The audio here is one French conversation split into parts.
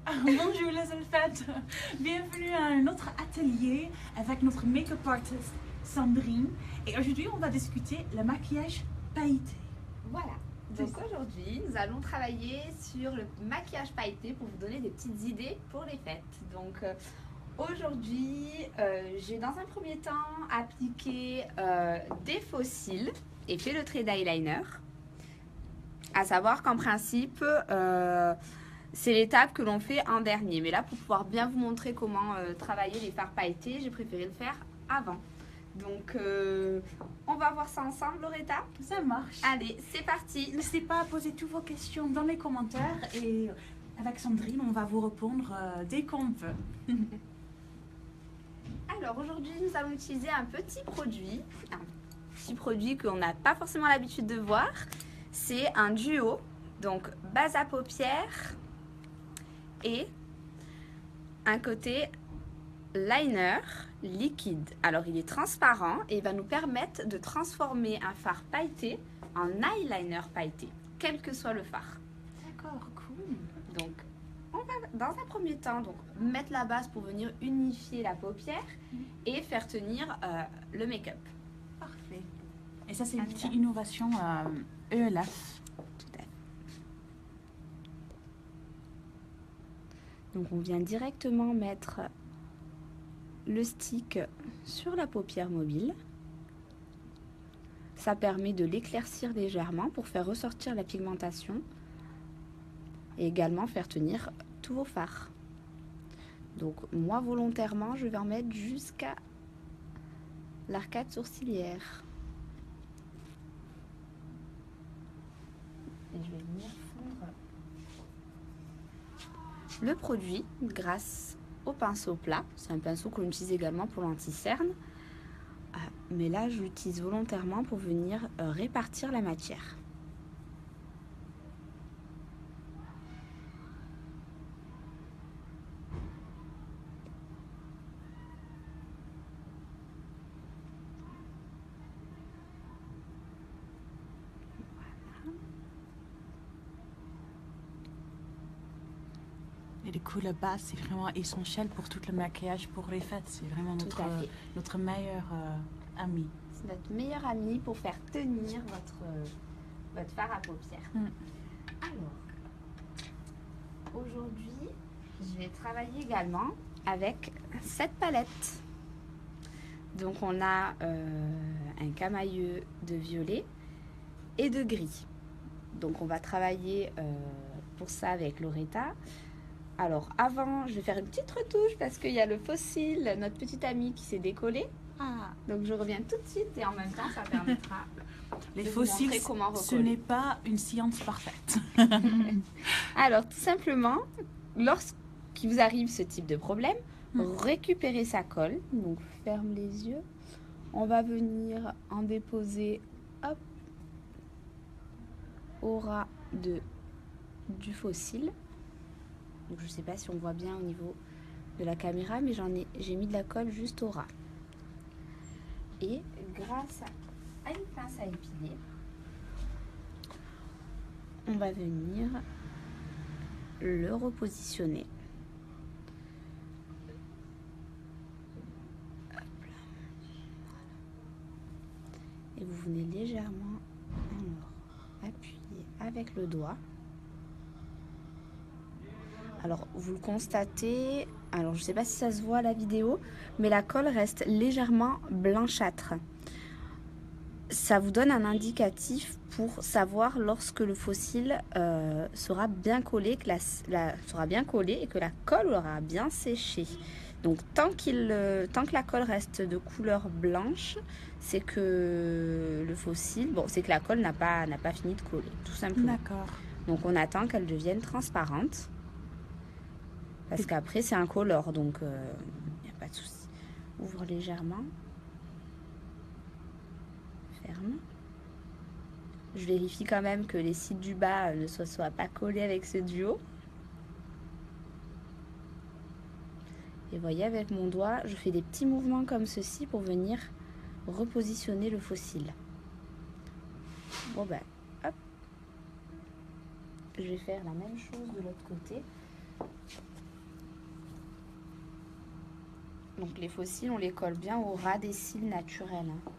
Bonjour les elfettes, bienvenue à un autre atelier avec notre make-up artist Sandrine. Et aujourd'hui, on va discuter le maquillage pailleté. Voilà, donc aujourd'hui, nous allons travailler sur le maquillage pailleté pour vous donner des petites idées pour les fêtes. Donc aujourd'hui, j'ai dans un premier temps appliqué des faux cils et fait le trait d'eyeliner. À savoir qu'en principe, c'est l'étape que l'on fait en dernier. Mais là, pour pouvoir bien vous montrer comment travailler les fards pailletés, j'ai préféré le faire avant. Donc, on va voir ça ensemble, Loretta. Ça marche. Allez, c'est parti. N'hésitez pas à poser toutes vos questions dans les commentaires et avec Sandrine, on va vous répondre dès qu'on peut. Alors, aujourd'hui, nous allons utiliser un petit produit qu'on n'a pas forcément l'habitude de voir. C'est un duo, donc base à paupières et un côté liner liquide. Alors il est transparent et il va nous permettre de transformer un fard pailleté en eyeliner pailleté, quel que soit le fard. D'accord, cool. Donc on va dans un premier temps donc, mettre la base pour venir unifier la paupière et faire tenir le make-up. Parfait. Et ça c'est une petite innovation ELF. Tout à fait. Donc on vient directement mettre le stick sur la paupière mobile. Ça permet de l'éclaircir légèrement pour faire ressortir la pigmentation et également faire tenir tous vos fards. Donc moi volontairement je vais en mettre jusqu'à l'arcade sourcilière. Et je vais venir fondre le produit grâce au pinceau plat. C'est un pinceau qu'on utilise également pour l'anti-cerne. Mais là, je l'utilise volontairement pour venir répartir la matière. Et du coup, la base, c'est vraiment essentiel pour tout le maquillage pour les fêtes. C'est vraiment notre meilleur ami. C'est notre meilleur ami pour faire tenir votre fard à paupières. Alors, aujourd'hui, je vais travailler également avec cette palette. Donc, on a un camailleux de violet et de gris. Donc, on va travailler pour ça avec Loretta. Alors, avant, je vais faire une petite retouche parce qu'il y a le faux cil, notre petite amie qui s'est décollé. Donc, je reviens tout de suite et en même temps, ça permettra les de faux vous montrer cils, comment recoller. Ce n'est pas une science parfaite. Alors, tout simplement, lorsqu'il vous arrive ce type de problème, récupérez sa colle. Donc, ferme les yeux. On va venir en déposer hop, au ras du faux cil. Donc, je ne sais pas si on voit bien au niveau de la caméra, mais j'ai mis de la colle juste au ras. Et grâce à une pince à épiler, on va venir le repositionner. Hop là. Et vous venez légèrement appuyer avec le doigt. Alors, vous le constatez, alors je ne sais pas si ça se voit à la vidéo, mais la colle reste légèrement blanchâtre. Ça vous donne un indicatif pour savoir lorsque le faux cil sera bien collé, sera bien collé et que la colle aura bien séché. Donc, tant que la colle reste de couleur blanche, c'est que le faux cil, c'est que la colle n'a pas fini de coller, tout simplement. D'accord. Donc, on attend qu'elle devienne transparente. Parce qu'après, c'est incolore, donc il n'y a pas de souci. Ouvre légèrement. Ferme. Je vérifie quand même que les cils du bas ne soient pas collés avec ceux du haut. Et voyez, avec mon doigt, je fais des petits mouvements comme ceci pour venir repositionner le faux cil. Bon ben, hop. Je vais faire la même chose de l'autre côté. Donc les faux cils, on les colle bien au ras des cils naturels, hein.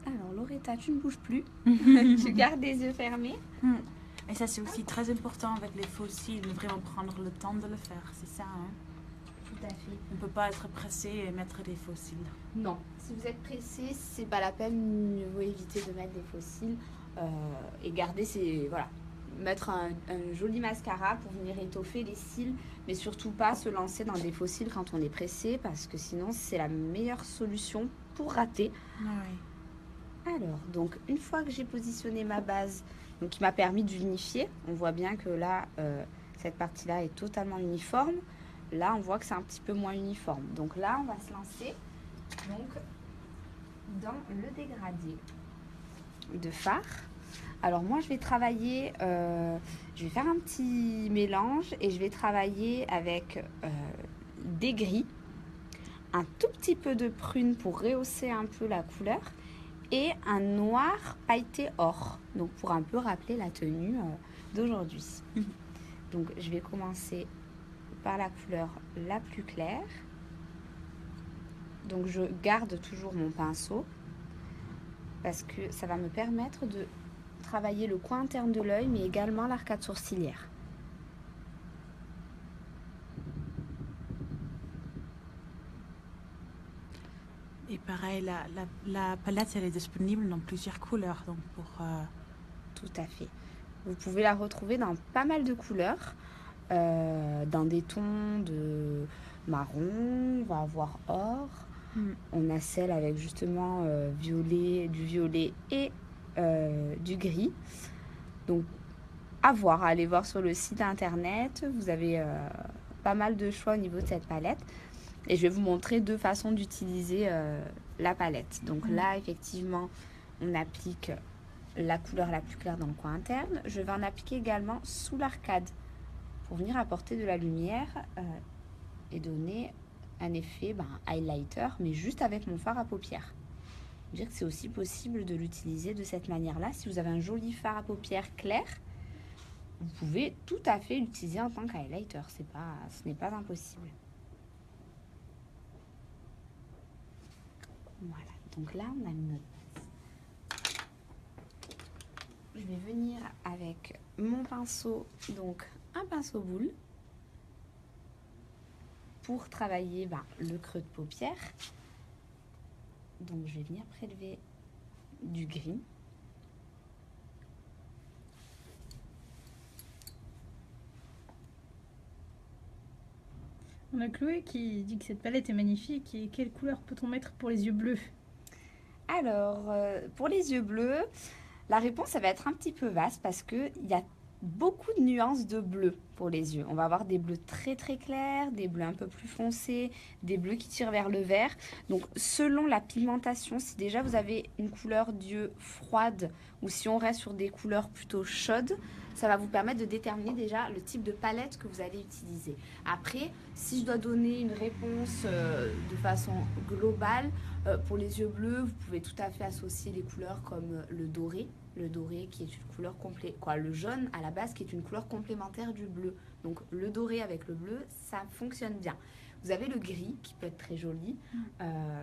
Alors Loretta, tu ne bouges plus. Tu gardes les yeux fermés. Et ça, c'est aussi très important avec les faux cils, de vraiment prendre le temps de le faire, c'est ça, hein? Tout à fait. On ne peut pas être pressé et mettre des faux cils. Non, si vous êtes pressé, c'est pas la peine, mieux vaut éviter de mettre des faux cils et garder voilà, mettre un joli mascara pour venir étoffer les cils, mais surtout pas se lancer dans des faux cils quand on est pressé, parce que sinon c'est la meilleure solution pour rater. Oui. Alors, donc une fois que j'ai positionné ma base, donc qui m'a permis d'unifier, on voit bien que là, cette partie-là est totalement uniforme. Là, on voit que c'est un petit peu moins uniforme. Donc là, on va se lancer donc, dans le dégradé de fard. Alors moi, je vais travailler, je vais faire un petit mélange et je vais travailler avec des gris, un tout petit peu de prune pour rehausser un peu la couleur et un noir pailleté or, donc pour un peu rappeler la tenue d'aujourd'hui. Donc je vais commencer par la couleur la plus claire. Donc je garde toujours mon pinceau parce que ça va me permettre de travailler le coin interne de l'œil mais également l'arcade sourcilière. Et pareil, la palette, elle est disponible dans plusieurs couleurs. Donc Tout à fait. Vous pouvez la retrouver dans pas mal de couleurs, dans des tons de marron, on va avoir or. On a celle avec justement violet, du violet et du gris. Donc, à voir, allez voir sur le site internet. Vous avez pas mal de choix au niveau de cette palette. Et je vais vous montrer deux façons d'utiliser la palette. Donc là, effectivement, on applique la couleur la plus claire dans le coin interne. Je vais en appliquer également sous l'arcade pour venir apporter de la lumière et donner un effet highlighter, mais juste avec mon fard à paupières. Dire que c'est aussi possible de l'utiliser de cette manière-là. Si vous avez un joli fard à paupières clair, vous pouvez tout à fait l'utiliser en tant qu'highlighter. Ce n'est pas impossible. Voilà, donc là on a mis notre base. Je vais venir avec mon pinceau, donc un pinceau boule, pour travailler le creux de paupière. Donc je vais venir prélever du gris. On a Chloé qui dit que cette palette est magnifique. Et quelle couleur peut-on mettre pour les yeux bleus? Alors, pour les yeux bleus, la réponse, ça va être un petit peu vaste parce qu'il y a beaucoup de nuances de bleu pour les yeux. On va avoir des bleus très très clairs, des bleus un peu plus foncés, des bleus qui tirent vers le vert. Donc, selon la pigmentation, si déjà vous avez une couleur d'yeux froide ou si on reste sur des couleurs plutôt chaudes, ça va vous permettre de déterminer déjà le type de palette que vous allez utiliser. Après, si je dois donner une réponse de façon globale, pour les yeux bleus, vous pouvez tout à fait associer les couleurs comme le doré qui est une couleur le jaune à la base qui est une couleur complémentaire du bleu. Donc le doré avec le bleu, ça fonctionne bien. Vous avez le gris qui peut être très joli,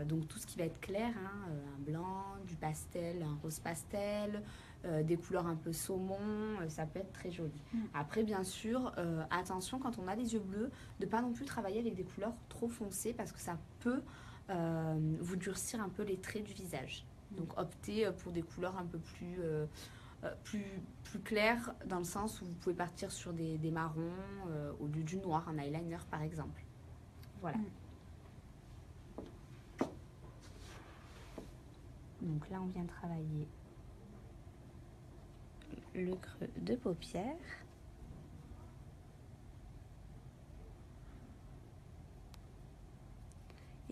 donc tout ce qui va être clair, un blanc, du pastel, un rose pastel, des couleurs un peu saumon, ça peut être très joli. Après, bien sûr, attention quand on a les yeux bleus, de ne pas non plus travailler avec des couleurs trop foncées parce que ça peut vous durcir un peu les traits du visage. Donc optez pour des couleurs un peu plus claires, dans le sens où vous pouvez partir sur des marrons au lieu du noir, un eyeliner par exemple. Voilà. Donc là, on vient travailler le creux de paupière.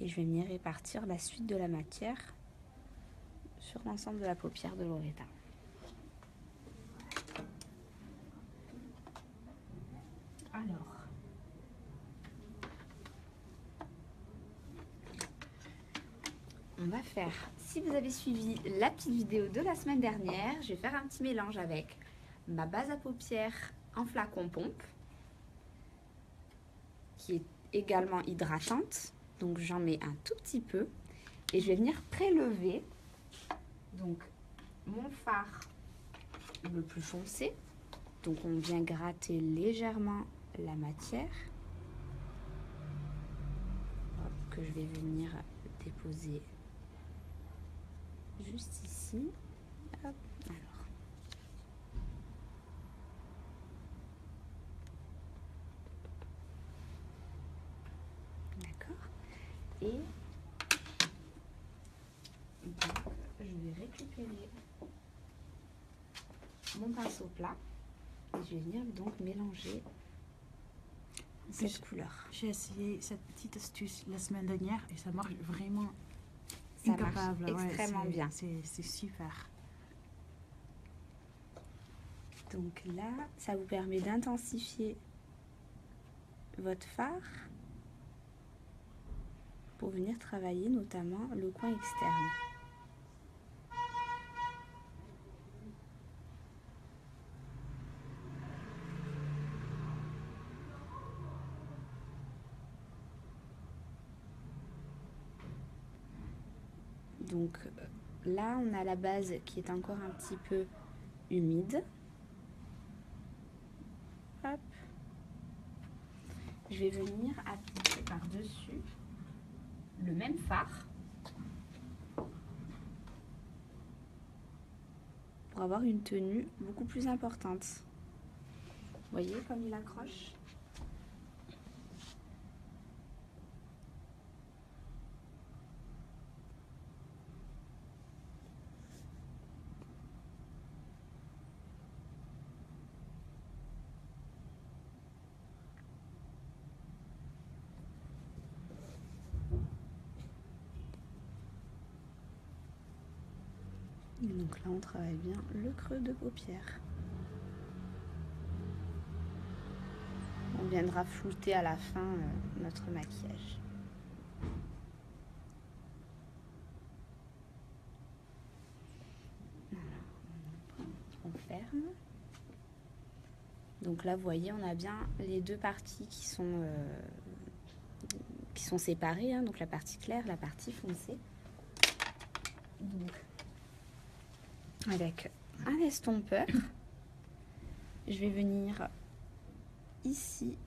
Et je vais venir répartir la suite de la matière sur l'ensemble de la paupière de Loretta. Alors, on va faire, si vous avez suivi la petite vidéo de la semaine dernière, je vais faire un petit mélange avec ma base à paupières en flacon pompe, qui est également hydratante. Donc j'en mets un tout petit peu et je vais venir prélever donc mon fard le plus foncé. Donc on vient gratter légèrement la matière que je vais venir déposer juste ici. Hop, alors. D'accord. Et donc, je vais récupérer mon pinceau plat et je vais venir donc mélanger cette couleur. J'ai essayé cette petite astuce la semaine dernière et ça marche vraiment Ça incapable. marche extrêmement bien. C'est super. Donc là, ça vous permet d'intensifier votre fard pour venir travailler notamment le coin externe. Donc là, on a la base qui est encore un petit peu humide. Hop. Je vais venir appliquer par-dessus le même fard pour avoir une tenue beaucoup plus importante. Vous voyez comme il accroche ? Donc là, on travaille bien le creux de paupière. On viendra flouter à la fin notre maquillage. Voilà. On ferme. Donc là, vous voyez, on a bien les deux parties qui sont séparées. Hein, donc la partie claire, la partie foncée. Donc, avec un estompeur, je vais venir ici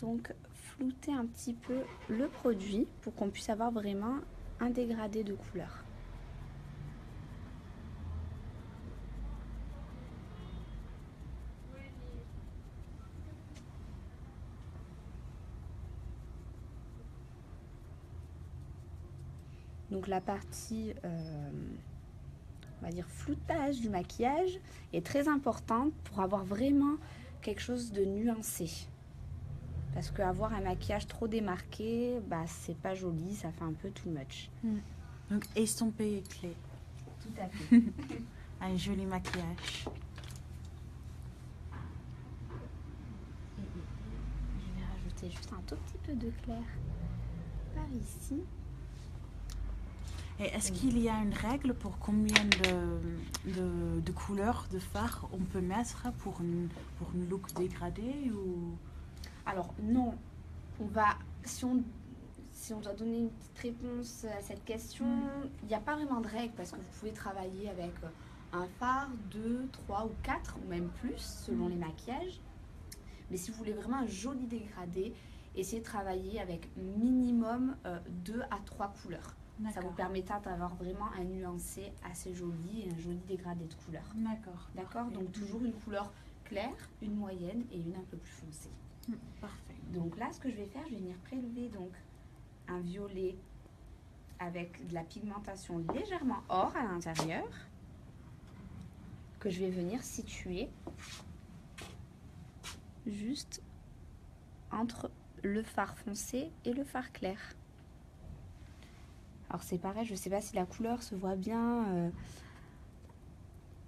donc flouter un petit peu le produit pour qu'on puisse avoir vraiment un dégradé de couleur. Donc la partie on va dire floutage du maquillage est très importante pour avoir vraiment quelque chose de nuancé. Parce qu'avoir un maquillage trop démarqué, bah, c'est pas joli, ça fait un peu too much. Donc estomper est clé. Tout à fait. Un joli maquillage. Je vais rajouter juste un tout petit peu de clair par ici. Et est-ce qu'il y a une règle pour combien de couleurs de fard on peut mettre pour une look dégradé ou... Alors non, si on doit donner une petite réponse à cette question, il n'y a pas vraiment de règle parce que vous pouvez travailler avec un fard, 2, 3 ou 4 ou même plus selon les maquillages. Mais si vous voulez vraiment un joli dégradé, essayez de travailler avec minimum 2 à 3 couleurs. Ça vous permettra d'avoir vraiment un nuancé assez joli et un joli dégradé de couleurs. D'accord. D'accord. Donc toujours une couleur claire, une moyenne et une un peu plus foncée. Parfait. Donc là, ce que je vais faire, je vais venir prélever donc un violet avec de la pigmentation légèrement or à l'intérieur que je vais venir situer juste entre le fard foncé et le fard clair. Alors c'est pareil, je ne sais pas si la couleur se voit bien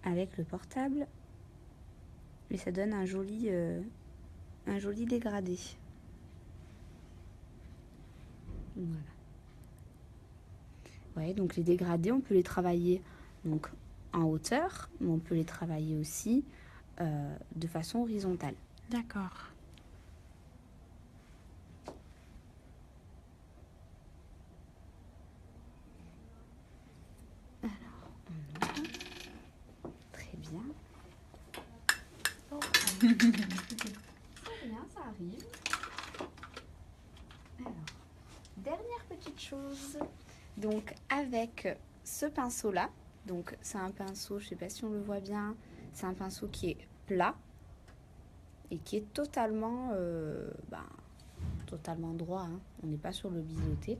avec le portable, mais ça donne un joli dégradé. Voilà. Ouais, donc les dégradés, on peut les travailler donc en hauteur, mais on peut les travailler aussi de façon horizontale. D'accord. Très bien. Très bien, ça arrive. Alors, dernière petite chose. Donc, avec ce pinceau-là, donc c'est un pinceau, je ne sais pas si on le voit bien, c'est un pinceau qui est plat et qui est totalement, totalement droit. Hein. On n'est pas sur le biseauté.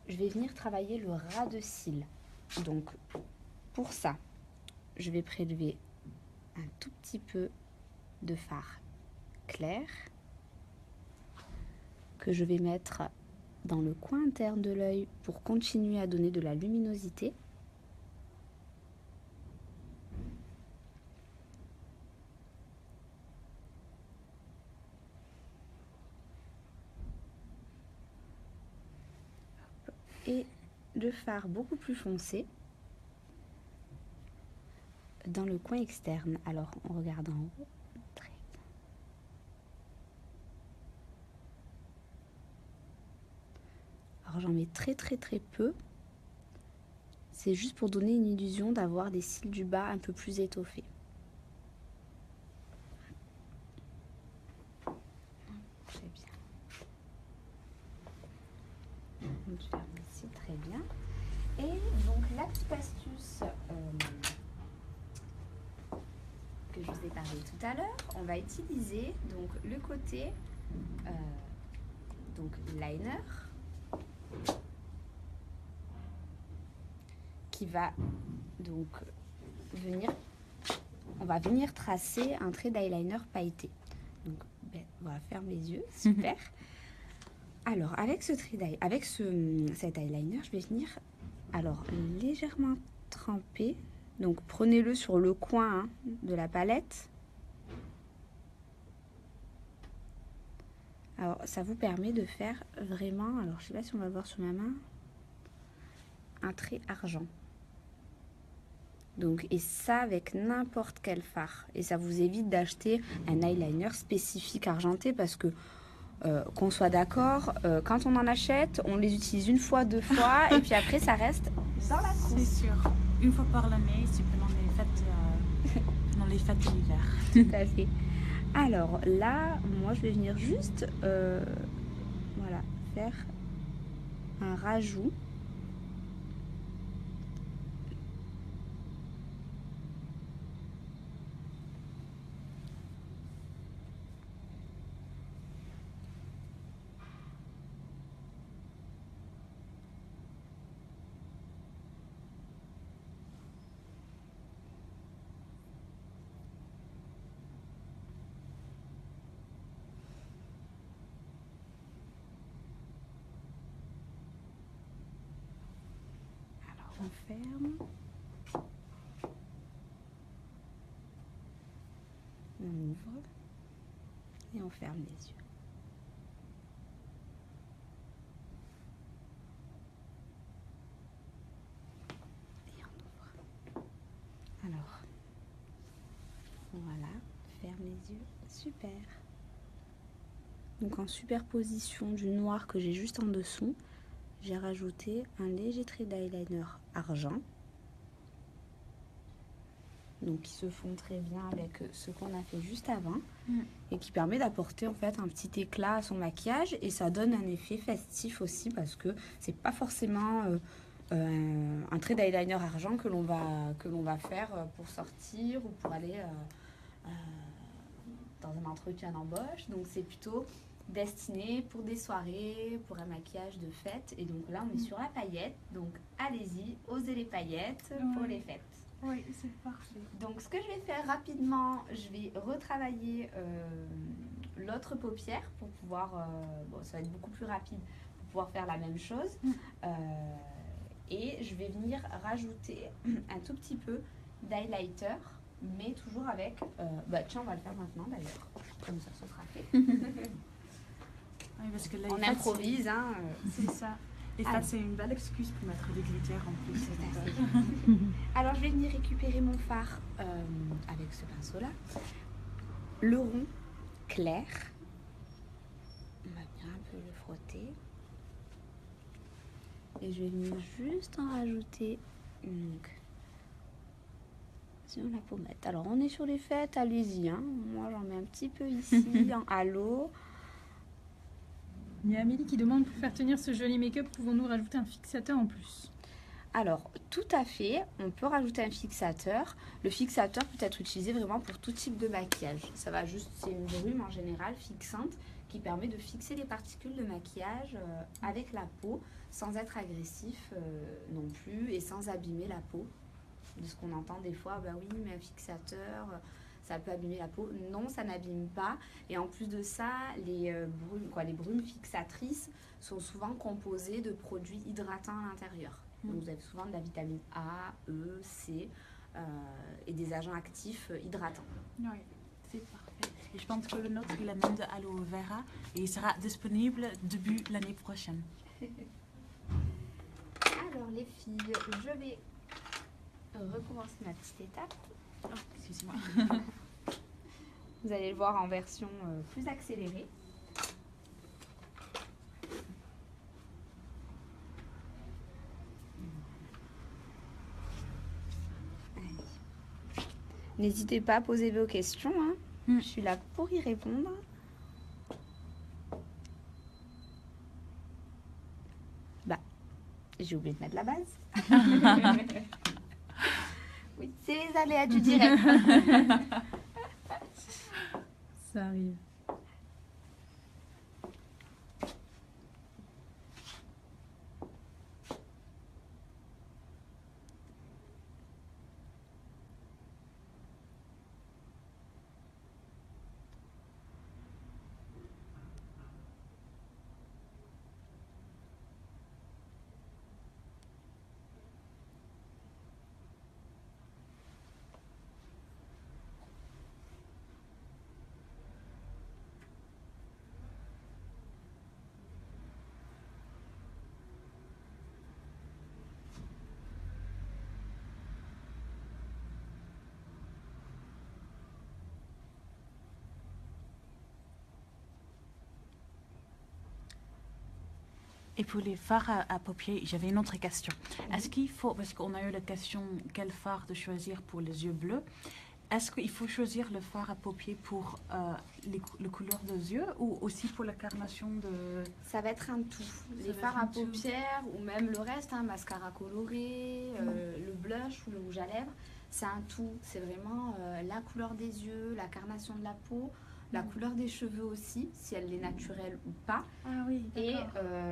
Je vais venir travailler le ras de cils. Donc, pour ça, je vais prélever un tout petit peu de fard clair que je vais mettre dans le coin interne de l'œil pour continuer à donner de la luminosité. Et le fard beaucoup plus foncé dans le coin externe. Alors, on regarde en haut. Très bien. Alors, j'en mets très peu. C'est juste pour donner une illusion d'avoir des cils du bas un peu plus étoffés. Très bien. On ferme ici, très bien. Et donc, la petite astuce que je vous ai parlé tout à l'heure, on va utiliser donc le côté donc liner qui va donc on va venir tracer un trait d'eyeliner pailleté. Donc on va fermer les yeux, super. Alors avec cet eyeliner, je vais venir légèrement tremper. Donc prenez-le sur le coin de la palette. Alors ça vous permet de faire vraiment, alors je sais pas si on va le voir sur ma main, un trait argent. Donc et ça avec n'importe quel fard. Et ça vous évite d'acheter un eyeliner spécifique argenté parce que qu'on soit d'accord, quand on en achète, on les utilise une fois, deux fois et puis après ça reste dans la trousse. C'est sûr. Une fois par l'année, c'est pendant les fêtes de l'hiver. Tout à fait. Alors là, moi je vais venir juste voilà, faire un rajout. On ferme. On ouvre. Et on ferme les yeux. Et on ouvre. Alors, voilà. Ferme les yeux. Super. Donc en superposition du noir que j'ai juste en dessous, j'ai rajouté un léger trait d'eyeliner argent. Donc qui se fond très bien avec ce qu'on a fait juste avant et qui permet d'apporter en fait un petit éclat à son maquillage et ça donne un effet festif aussi parce que c'est pas forcément un trait d'eyeliner argent que l'on va faire pour sortir ou pour aller dans un entretien d'embauche. Donc c'est plutôt destiné pour des soirées, pour un maquillage de fête. Et donc là, on est sur la paillette. Donc allez-y, osez les paillettes pour les fêtes. Oui, c'est parfait. Donc ce que je vais faire rapidement, je vais retravailler l'autre paupière pour pouvoir, bon ça va être beaucoup plus rapide, pour pouvoir faire la même chose. Et je vais venir rajouter un tout petit peu d'highlighter, mais toujours avec... tiens, on va le faire maintenant d'ailleurs, comme ça, ce sera fait. Oui, parce que là, On improvise, hein. C'est ça. Et ça, c'est une belle excuse pour mettre des glitters en plus. Tout à fait. Alors, je vais venir récupérer mon fard avec ce pinceau-là. Le rond clair. On va bien un peu le frotter. Et je vais venir juste en rajouter donc, sur la pommette. Alors, on est sur les fêtes, allez-y. Hein. Moi, j'en mets un petit peu ici, en halo. Il y a Amélie qui demande, pour faire tenir ce joli make-up, pouvons-nous rajouter un fixateur en plus? Alors, tout à fait, on peut rajouter un fixateur. Le fixateur peut être utilisé vraiment pour tout type de maquillage. Ça va juste, c'est une brume en général fixante qui permet de fixer les particules de maquillage avec la peau sans être agressif non plus et sans abîmer la peau. De ce qu'on entend des fois, bah oui, mais un fixateur, ça peut abîmer la peau. Non, ça n'abîme pas. Et en plus de ça, les brumes fixatrices sont souvent composées de produits hydratants à l'intérieur. Donc vous avez souvent de la vitamine A, E, C et des agents actifs hydratants. Oui, c'est parfait. Et je pense que le nôtre, il a même de aloe vera et il sera disponible début l'année prochaine. Alors les filles, je vais recommencer ma petite étape. Oh, excusez-moi. Vous allez le voir en version plus accélérée. N'hésitez pas à poser vos questions. Hein. Je suis là pour y répondre. J'ai oublié de mettre la base. Oui, c'est les aléas du direct. Ça arrive. Et pour les fards à paupières, j'avais une autre question. Est-ce qu'il faut, parce qu'on a eu la question quel fard de choisir pour les yeux bleus, est-ce qu'il faut choisir le fard à paupières pour les couleurs des yeux ou aussi pour la carnation de... Ça va être un tout. Les fards à paupières ou même le reste, hein, mascara coloré, le blush ou le rouge à lèvres, c'est un tout. C'est vraiment la couleur des yeux, la carnation de la peau, la couleur des cheveux aussi, si elle est naturelle ou pas. Ah oui, et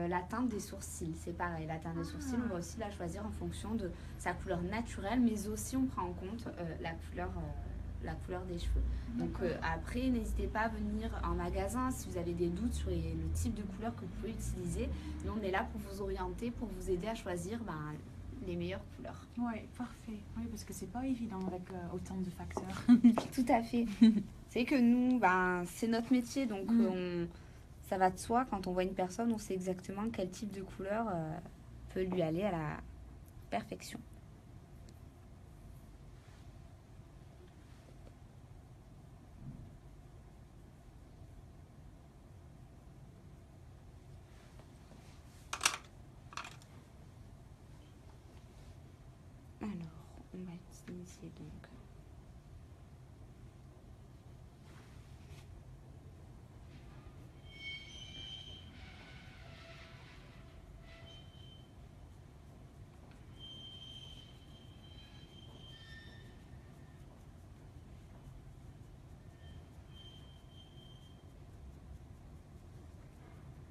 la teinte des sourcils, c'est pareil. La teinte des sourcils, on va aussi la choisir en fonction de sa couleur naturelle, mais aussi on prend en compte la couleur des cheveux. Donc après, n'hésitez pas à venir en magasin si vous avez des doutes sur le type de couleur que vous pouvez utiliser. Nous, on est là pour vous orienter, pour vous aider à choisir les meilleures couleurs. Oui, parfait. Oui, parce que c'est pas évident avec autant de facteurs. Tout à fait. C'est que nous, c'est notre métier, donc ça va de soi. Quand on voit une personne, on sait exactement quel type de couleur peut lui aller à la perfection. Alors, on va initier donc.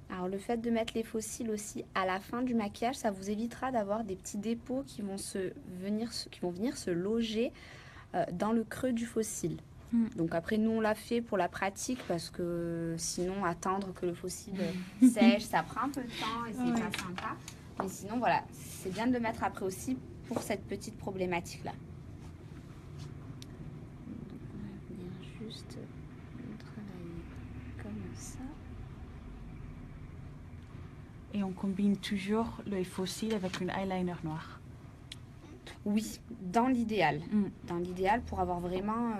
Alors le fait de mettre les faux cils aussi à la fin du maquillage, ça vous évitera d'avoir des petits dépôts qui vont venir se loger dans le creux du faux cil. Donc après nous on l'a fait pour la pratique parce que sinon attendre que le faux cil sèche, ça prend un peu de temps et c'est pas sympa. Mais sinon, voilà, c'est bien de le mettre après aussi pour cette petite problématique-là. Donc, on va venir juste le travailler comme ça. Et on combine toujours l'œil fossile avec une eyeliner noir. Oui, dans l'idéal. Mm. Dans l'idéal, pour avoir vraiment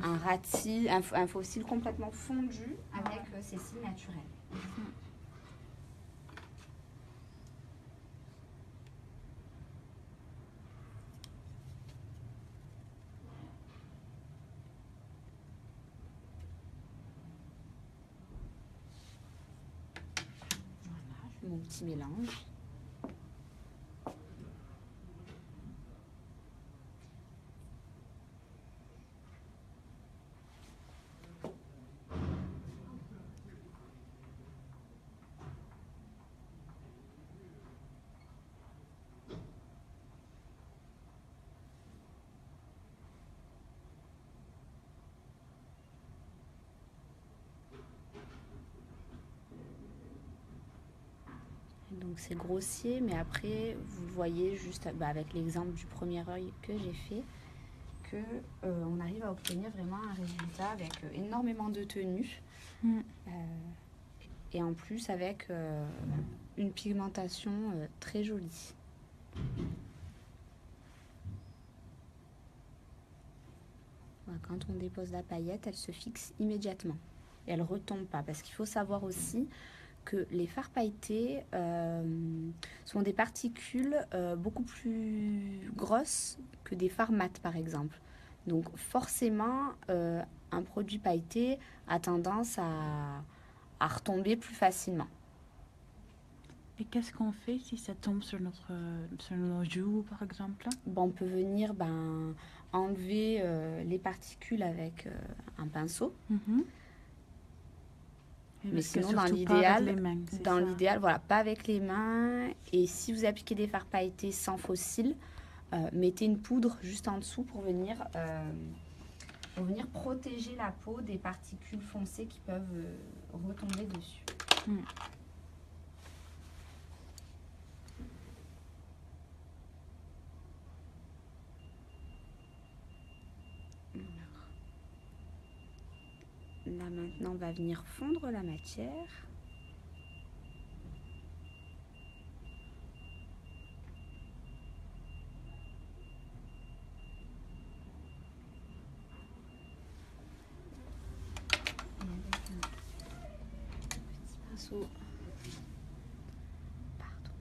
un ratil, un fossile complètement fondu avec ses cils naturels. Voilà, je fais mon petit mélange. Donc c'est grossier, mais après vous le voyez juste avec l'exemple du premier œil que j'ai fait, que on arrive à obtenir vraiment un résultat avec énormément de tenue et en plus avec une pigmentation très jolie. Voilà, quand on dépose la paillette, elle se fixe immédiatement et elle retombe pas, parce qu'il faut savoir aussi que les fards pailletés sont des particules beaucoup plus grosses que des fards mat par exemple. Donc forcément, un produit pailleté a tendance à retomber plus facilement. Et qu'est-ce qu'on fait si ça tombe sur nos joues, par exemple? On peut venir enlever les particules avec un pinceau. Mais sinon, dans l'idéal, voilà, pas avec les mains. Et si vous appliquez des fards pailletés sans fossiles, mettez une poudre juste en dessous pour venir protéger la peau des particules foncées qui peuvent retomber dessus. Là maintenant, on va venir fondre la matière. Et avec un petit pinceau. Pardon.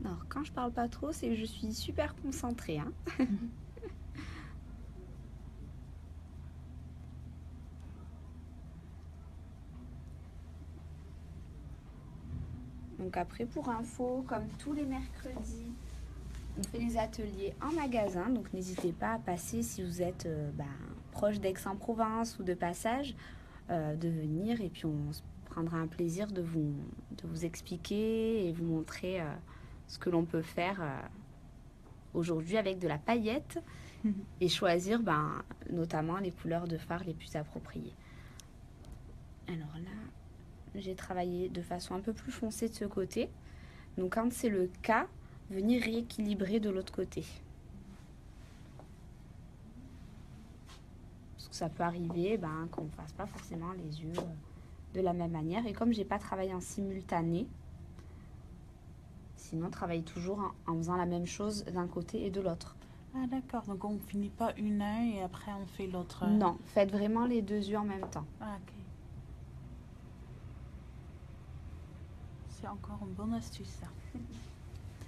Alors, quand je parle pas trop, c'est que je suis super concentrée. Donc après, pour info, comme tous les mercredis, on fait les ateliers en magasin. Donc n'hésitez pas à passer si vous êtes proche d'Aix-en-Provence ou de passage, de venir. Et puis on se prendra un plaisir de vous expliquer et vous montrer ce que l'on peut faire aujourd'hui avec de la paillette et choisir notamment les couleurs de fard les plus appropriées. Alors là, j'ai travaillé de façon un peu plus foncée de ce côté. Donc quand c'est le cas, venir rééquilibrer de l'autre côté. Parce que ça peut arriver qu'on ne fasse pas forcément les yeux de la même manière. Et comme j'ai pas travaillé en simultané, sinon travailler toujours en faisant la même chose d'un côté et de l'autre. Ah d'accord, donc on finit pas une œil et après on fait l'autre. Non, faites vraiment les deux yeux en même temps. Ah ok. C'est encore une bonne astuce ça.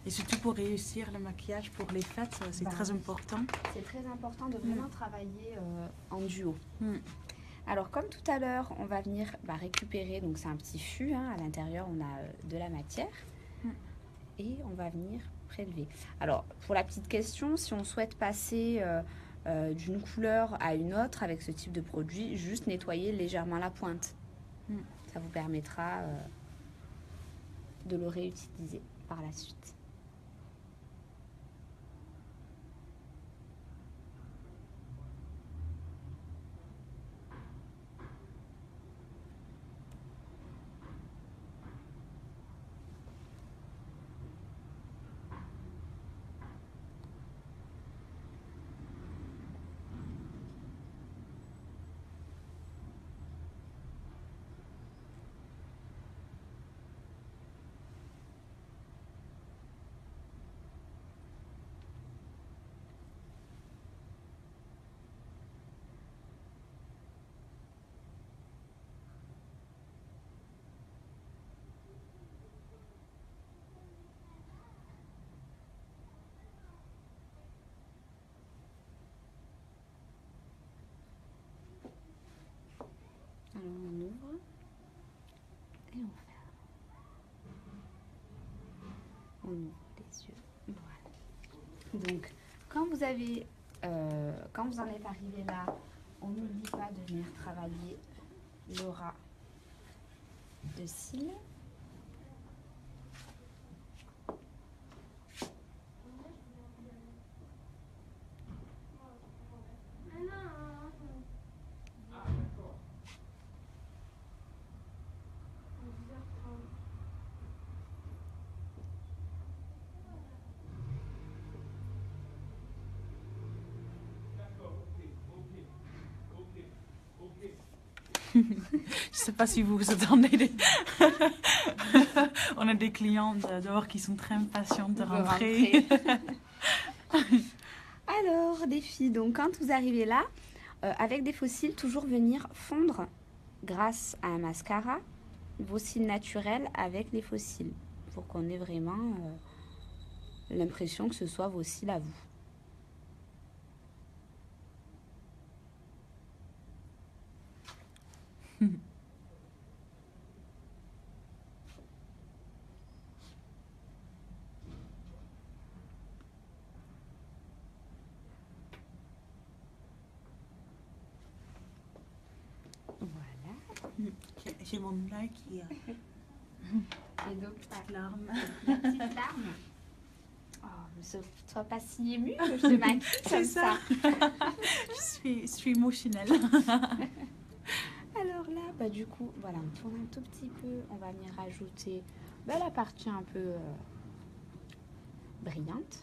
Et surtout pour réussir le maquillage pour les fêtes, c'est très important. C'est très important de vraiment travailler en duo. Alors comme tout à l'heure, on va venir récupérer, donc c'est un petit fût, à l'intérieur on a de la matière. Et on va venir prélever. Alors pour la petite question, si on souhaite passer d'une couleur à une autre avec ce type de produit, juste nettoyer légèrement la pointe. Ça vous permettra de le réutiliser par la suite. Donc, quand vous en êtes arrivé là, on n'oublie pas de venir travailler le ras de cils. Je sais pas si vous vous attendez. On a des clients dehors qui sont très impatients de rentrer. Alors, les filles, donc quand vous arrivez là, avec des faux cils, toujours venir fondre grâce à un mascara vos cils naturels avec les faux cils pour qu'on ait vraiment l'impression que ce soit vos cils à vous. Voilà. J'ai mon œil qui a Et donc, petite larme. la petite larme. Oh, ne sois pas si émue que je te maquille comme ça. Je suis émotionnelle. Alors là, bah, du coup, voilà, on tourne un tout petit peu. On va venir rajouter la partie un peu brillante.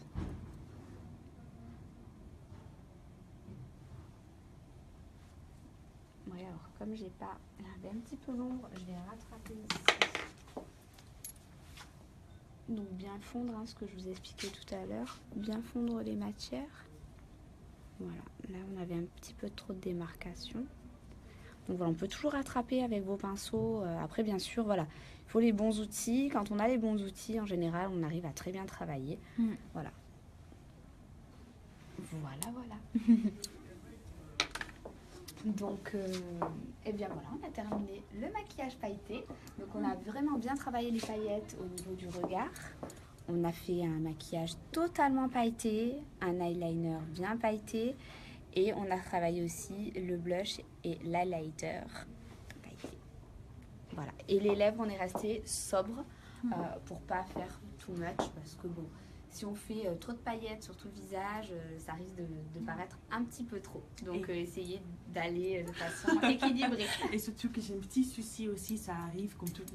Oui, alors comme j'ai pas, j'avais un petit peu l'ombre, je vais rattraper ici. Donc bien fondre, ce que je vous expliquais tout à l'heure, bien fondre les matières. Voilà, là on avait un petit peu trop de démarcation. Donc voilà, on peut toujours rattraper avec vos pinceaux. Après bien sûr, voilà, il faut les bons outils. Quand on a les bons outils, en général, on arrive à très bien travailler. Voilà. Voilà. Donc, eh bien voilà, on a terminé le maquillage pailleté. Donc on a vraiment bien travaillé les paillettes au niveau du regard. On a fait un maquillage totalement pailleté, un eyeliner bien pailleté. Et on a travaillé aussi le blush et l'highlighter pailleté. Voilà. Et les lèvres, on est resté sobre pour pas faire too much. Parce que bon, si on fait trop de paillettes sur tout le visage, ça risque de paraître un petit peu trop. Donc essayez d'aller de façon équilibrée. Et surtout que j'ai un petit souci aussi, ça arrive comme toutes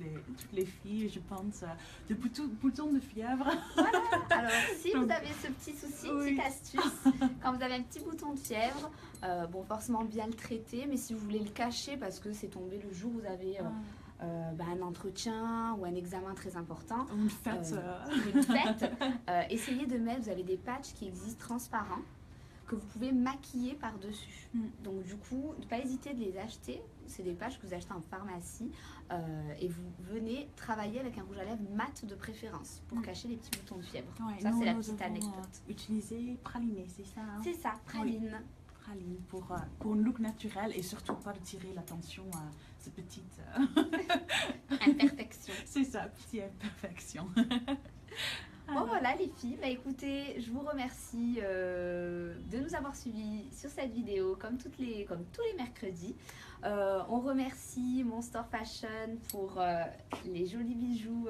les filles, je pense, de boutons de fièvre. Voilà. Alors si vous avez ce petit souci, petite astuce, quand vous avez un petit bouton de fièvre, bon forcément bien le traiter, mais si vous voulez le cacher parce que c'est tombé le jour où vous avez un entretien ou un examen très important, Une fête, essayez de mettre, vous avez des patchs qui existent transparents que vous pouvez maquiller par-dessus. Donc du coup, ne pas hésiter de les acheter. C'est des patchs que vous achetez en pharmacie et vous venez travailler avec un rouge à lèvres mat de préférence pour cacher les petits boutons de fièvre. Ouais, ça, c'est la petite anecdote. Utiliser praliné, c'est ça C'est ça, praline. Oui. Praline pour un look naturel et surtout pas de tirer l'attention à ces petites imperfections. C'est ça, petite imperfection. Bon voilà les filles, bah écoutez, je vous remercie de nous avoir suivis sur cette vidéo comme tous les mercredis. On remercie Monster Fashion pour les jolis bijoux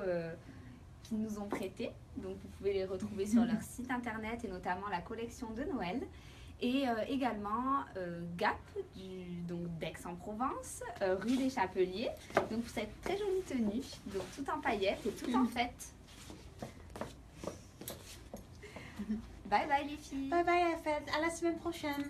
qu'ils nous ont prêtés. Donc vous pouvez les retrouver sur leur site internet et notamment la collection de Noël. Et également Gap, donc d'Aix-en-Provence, rue des Chapeliers. Donc pour cette très jolie tenue, donc tout en paillettes et tout en fête. Bye bye les filles. Bye bye à la semaine prochaine.